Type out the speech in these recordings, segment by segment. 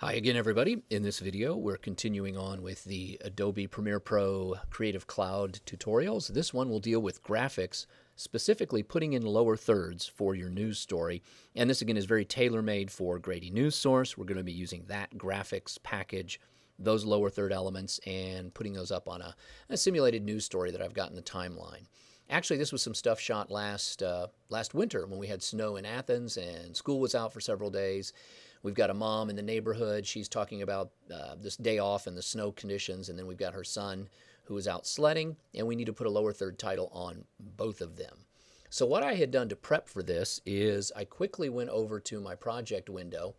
Hi again, everybody. In this video, we're continuing on with the Adobe Premiere Pro Creative Cloud tutorials. This one will deal with graphics, specifically putting in lower thirds for your news story. And this, again, is very tailor-made for Grady News Source. We're going to be using that graphics package, those lower third elements, and putting those up on a simulated news story that I've got in the timeline. Actually, this was some stuff shot last winter when we had snow in Athens and school was out for several days. We've got a mom in the neighborhood. She's talking about this day off and the snow conditions. And then we've got her son who is out sledding. And we need to put a lower third title on both of them. So what I had done to prep for this is I quickly went over to my project window.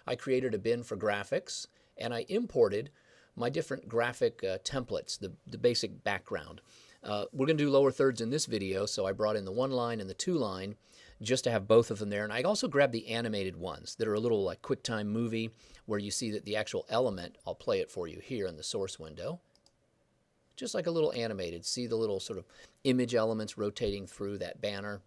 I created a bin for graphics. And I imported my different graphic templates, the basic background. We're going to do lower thirds in this video, so I brought in the 1 line and the 2 line just to have both of them there. And I also grabbed the animated ones that are a little like QuickTime movie where you see that the actual element, I'll play it for you here in the source window, just like a little animated. See the little sort of image elements rotating through that banner.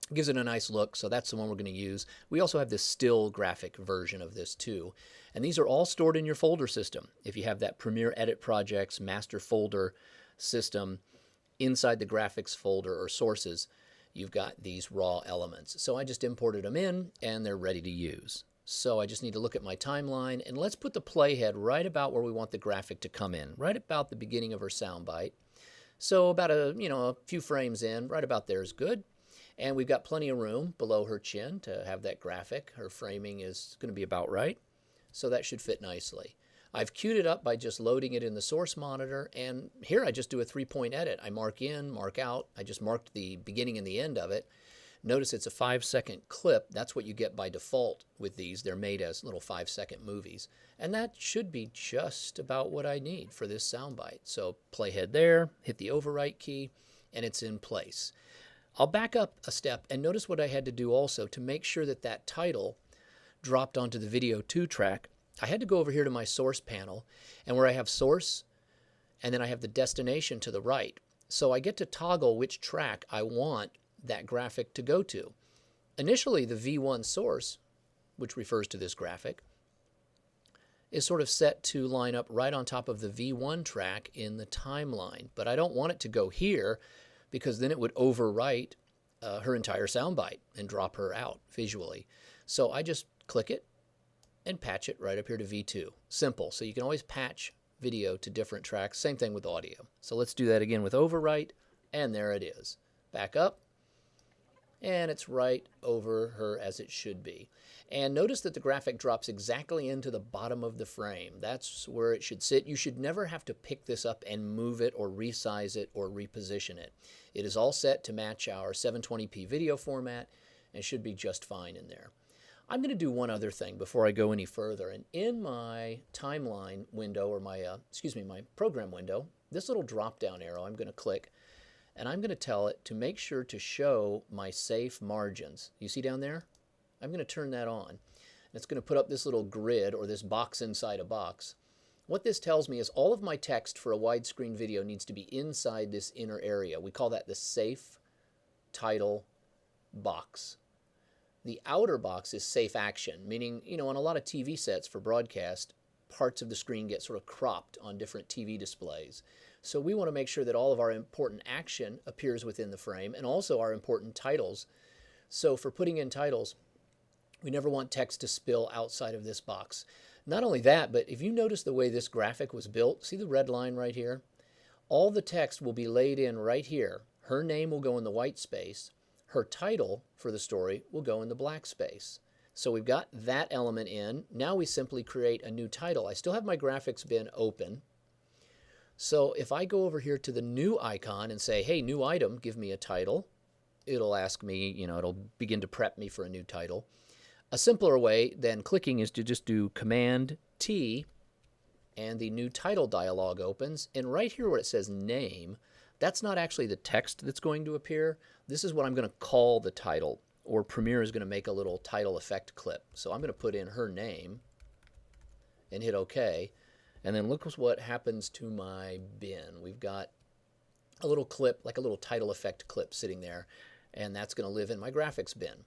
It gives it a nice look, so that's the one we're going to use. We also have this still graphic version of this too. And these are all stored in your folder system. If you have that Premiere Edit Projects master folder system, inside the graphics folder or sources, you've got these raw elements. So I just imported them in and they're ready to use. So I just need to look at my timeline and let's put the playhead right about where we want the graphic to come in, right about the beginning of her soundbite. So about a few frames in, right about there is good. And we've got plenty of room below her chin to have that graphic. Her framing is going to be about right. So that should fit nicely. I've queued it up by just loading it in the source monitor, and here I just do a 3-point edit. I mark in, mark out. I just marked the beginning and the end of it. Notice it's a 5-second clip. That's what you get by default with these. They're made as little 5-second movies. And that should be just about what I need for this soundbite. So playhead there, hit the overwrite key, and it's in place. I'll back up a step and notice what I had to do also to make sure that that title dropped onto the video 2 track. I had to go over here to my source panel, and where I have source, and then I have the destination to the right. So I get to toggle which track I want that graphic to go to. Initially, the V1 source, which refers to this graphic, is sort of set to line up right on top of the V1 track in the timeline. But I don't want it to go here because then it would overwrite her entire soundbite and drop her out visually. So I just click it and patch it right up here to V2. Simple. So you can always patch video to different tracks. Same thing with audio. So let's do that again with overwrite, and there it is. Back up, and it's right over her as it should be. And notice that the graphic drops exactly into the bottom of the frame. That's where it should sit. You should never have to pick this up and move it or resize it or reposition it. It is all set to match our 720p video format and should be just fine in there. I'm going to do one other thing before I go any further. And in my timeline window, or my program window, this little drop-down arrow I'm going to click, and I'm going to tell it to make sure to show my safe margins. You see down there? I'm going to turn that on. And it's going to put up this little grid, or this box inside a box. What this tells me is all of my text for a widescreen video needs to be inside this inner area. We call that the safe title box. The outer box is safe action, meaning, on a lot of TV sets for broadcast, parts of the screen get sort of cropped on different TV displays. So we want to make sure that all of our important action appears within the frame and also our important titles. So for putting in titles, we never want text to spill outside of this box. Not only that, but if you notice the way this graphic was built, see the red line right here? All the text will be laid in right here. Her name will go in the white space. Her title for the story will go in the black space. So we've got that element in. Now we simply create a new title. I still have my graphics bin open. So if I go over here to the new icon and say, hey, new item, give me a title, it'll ask me, it'll begin to prep me for a new title. A simpler way than clicking is to just do Command T, and the new title dialog opens. And right here where it says name, that's not actually the text that's going to appear. This is what I'm going to call the title, or Premiere is going to make a little title effect clip. So I'm going to put in her name and hit OK. And then look what happens to my bin. We've got a little clip, like a little title effect clip sitting there, and that's going to live in my graphics bin.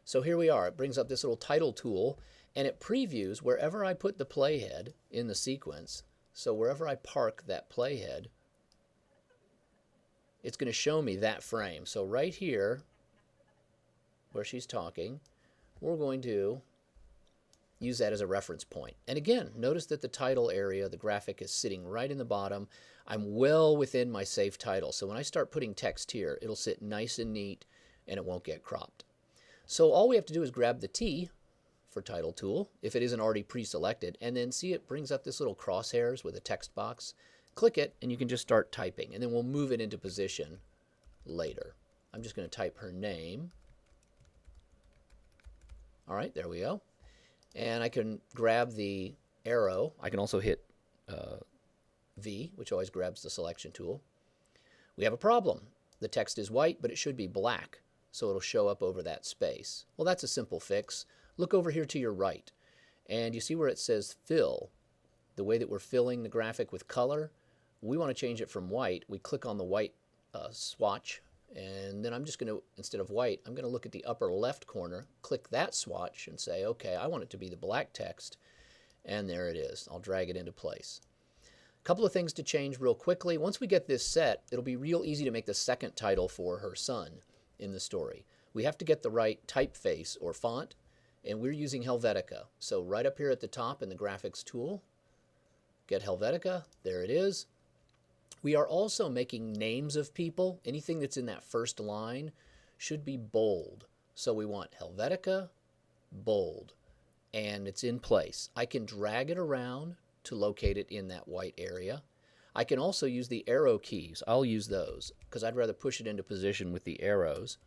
So here we are. It brings up this little title tool, And it previews wherever I put the playhead in the sequence. So wherever I park that playhead, it's going to show me that frame. So right here, where she's talking, we're going to use that as a reference point. And again, notice that the title area, the graphic is sitting right in the bottom. I'm well within my safe title. So when I start putting text here, it'll sit nice and neat and it won't get cropped. So all we have to do is grab the T for title tool, if it isn't already pre-selected, and then see it brings up this little crosshairs with a text box. Click it and you can just start typing, and then we'll move it into position later. I'm just going to type her name. All right, there we go. And I can grab the arrow. I can also hit V, which always grabs the selection tool. We have a problem. The text is white, but it should be black, so it'll show up over that space. Well, that's a simple fix. Look over here to your right, and you see where it says fill, the way that we're filling the graphic with color. We want to change it from white. We click on the white swatch, and then I'm just going to, instead of white, I'm going to look at the upper left corner, click that swatch, and say, okay, I want it to be the black text, and there it is. I'll drag it into place. A couple of things to change real quickly. Once we get this set, it'll be real easy to make the second title for her son in the story. We have to get the right typeface or font, and we're using Helvetica. So right up here at the top in the graphics tool, get Helvetica, there it is. We are also making names of people. Anything that's in that first line should be bold. So we want Helvetica, bold, and it's in place. I can drag it around to locate it in that white area. I can also use the arrow keys. I'll use those because I'd rather push it into position with the arrows.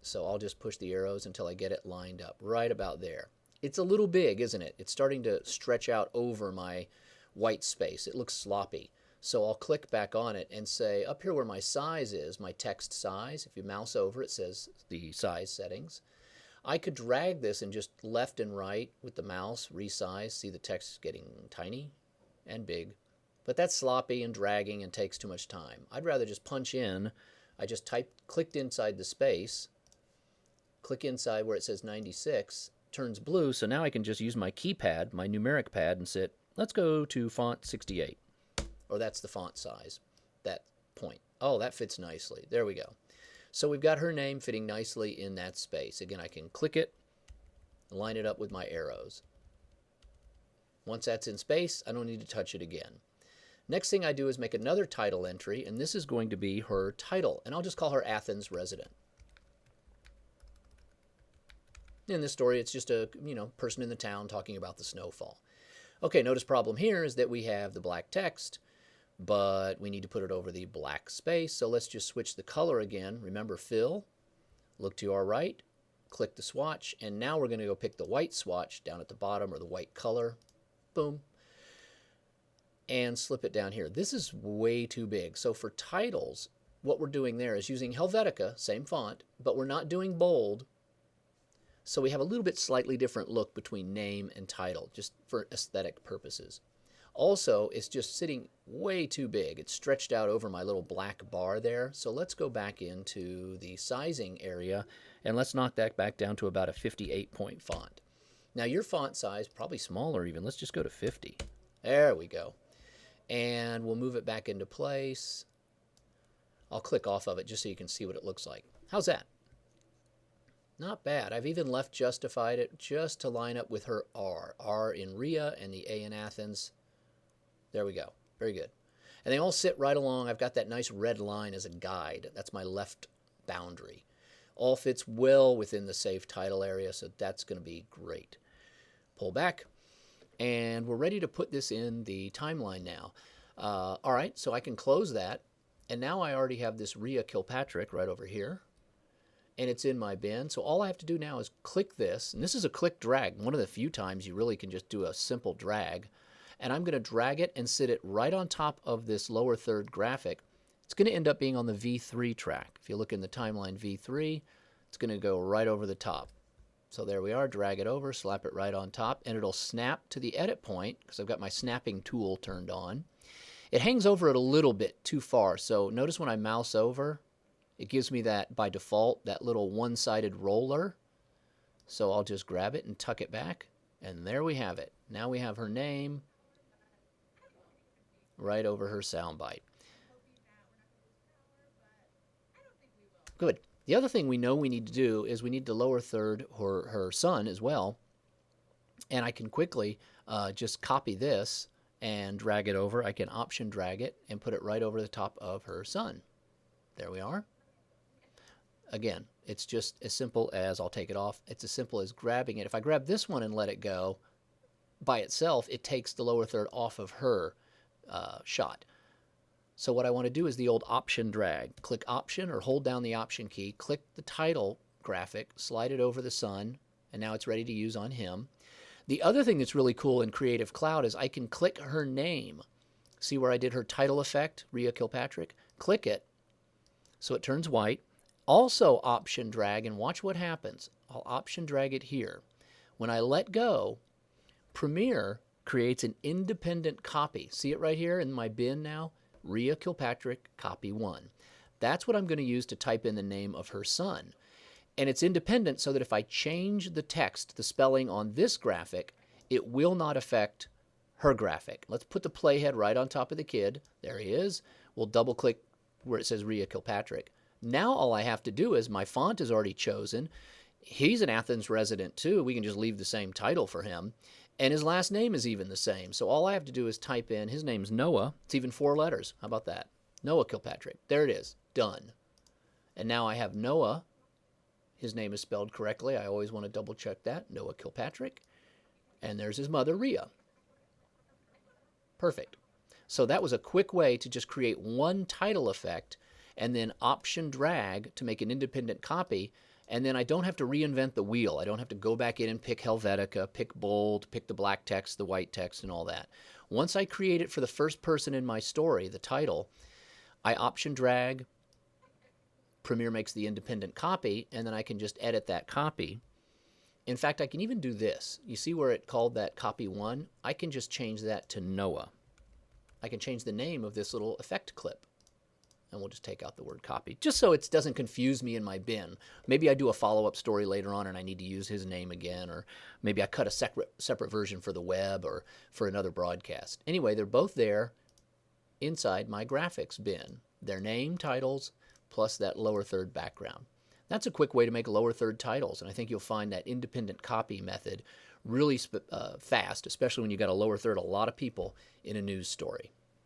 So I'll just push the arrows until I get it lined up right about there. It's a little big, isn't it? It's starting to stretch out over my white space. It looks sloppy. So I'll click back on it and say up here where my size is, my text size, if you mouse over it says the size settings. I could drag this and just left and right with the mouse, resize, see the text getting tiny and big. But that's sloppy and dragging and takes too much time. I'd rather just punch in. I just clicked inside the space, click inside where it says 96, turns blue, so now I can just use my keypad, my numeric pad, and say, let's go to font 68. Or that's the font size, that point. Oh, that fits nicely. There we go. So we've got her name fitting nicely in that space. Again, I can click it, line it up with my arrows. Once that's in space, I don't need to touch it again. Next thing I do is make another title entry, and this is going to be her title, and I'll just call her Athens Resident. In this story, it's just a person in the town talking about the snowfall. Okay, notice problem here is that we have the black text, but we need to put it over the black space. So let's just switch the color again. Remember fill, look to our right, click the swatch, and now we're going to go pick the white swatch down at the bottom, or the white color. Boom. And slip it down here. This is way too big. So for titles, what we're doing there is using Helvetica, same font, but we're not doing bold. So we have a little bit slightly different look between name and title, just for aesthetic purposes. Also, it's just sitting way too big. It's stretched out over my little black bar there. So let's go back into the sizing area, and let's knock that back down to about a 58-point font. Now your font size, probably smaller even, let's just go to 50. There we go. And we'll move it back into place. I'll click off of it just so you can see what it looks like. How's that? Not bad. I've even left justified it just to line up with her R. R in Rhea and the A in Athens. There we go. Very good. And they all sit right along. I've got that nice red line as a guide. That's my left boundary. All fits well within the safe title area, so that's going to be great. Pull back. And we're ready to put this in the timeline now. All right, so I can close that. And now I already have this Rhea Kilpatrick right over here. And it's in my bin. So all I have to do now is click this. And this is a click drag. One of the few times you really can just do a simple drag. And I'm going to drag it and sit it right on top of this lower third graphic. It's going to end up being on the V3 track. If you look in the timeline V3, it's going to go right over the top. So there we are. Drag it over, slap it right on top, and it'll snap to the edit point because I've got my snapping tool turned on. It hangs over it a little bit too far. So notice when I mouse over, it gives me that, by default, that little one-sided roller. So I'll just grab it and tuck it back, and there we have it. Now we have her name right over her soundbite. Good. The other thing we know we need to do is we need to lower third her son as well. And I can quickly just copy this and drag it over. I can option drag it and put it right over the top of her son. There we are. Again, it's just as simple as, I'll take it off, it's as simple as grabbing it. If I grab this one and let it go by itself, it takes the lower third off of her shot. So what I want to do is the old option drag. Click option or hold down the option key, click the title graphic, slide it over the sun, and now it's ready to use on him. The other thing that's really cool in Creative Cloud is I can click her name. See where I did her title effect, Rhea Kilpatrick? Click it so it turns white. Also option drag, and watch what happens. I'll option drag it here. When I let go, Premiere creates an independent copy. See it right here in my bin now? Rhea Kilpatrick, copy 1. That's what I'm going to use to type in the name of her son. And it's independent so that if I change the text, the spelling on this graphic, it will not affect her graphic. Let's put the playhead right on top of the kid. There he is. We'll double click where it says Rhea Kilpatrick. Now all I have to do is, my font is already chosen. He's an Athens resident too. We can just leave the same title for him. And his last name is even the same. So all I have to do is type in, his name's Noah. It's even 4 letters. How about that? Noah Kilpatrick. There it is. Done. And now I have Noah. His name is spelled correctly. I always want to double check that. Noah Kilpatrick. And there's his mother, Rhea. Perfect. So that was a quick way to just create one title effect and then option drag to make an independent copy. And then I don't have to reinvent the wheel. I don't have to go back in and pick Helvetica, pick bold, pick the black text, the white text, and all that. Once I create it for the first person in my story, the title, I option drag, Premiere makes the independent copy, and then I can just edit that copy. In fact, I can even do this. You see where it called that copy 1? I can just change that to Noah. I can change the name of this little effect clip. And we'll just take out the word copy, just so it doesn't confuse me in my bin. Maybe I do a follow-up story later on and I need to use his name again, or maybe I cut a separate version for the web or for another broadcast. Anyway, they're both there inside my graphics bin. Their name, titles, plus that lower third background. That's a quick way to make lower third titles, and I think you'll find that independent copy method really fast, especially when you got a lower third a lot of people in a news story.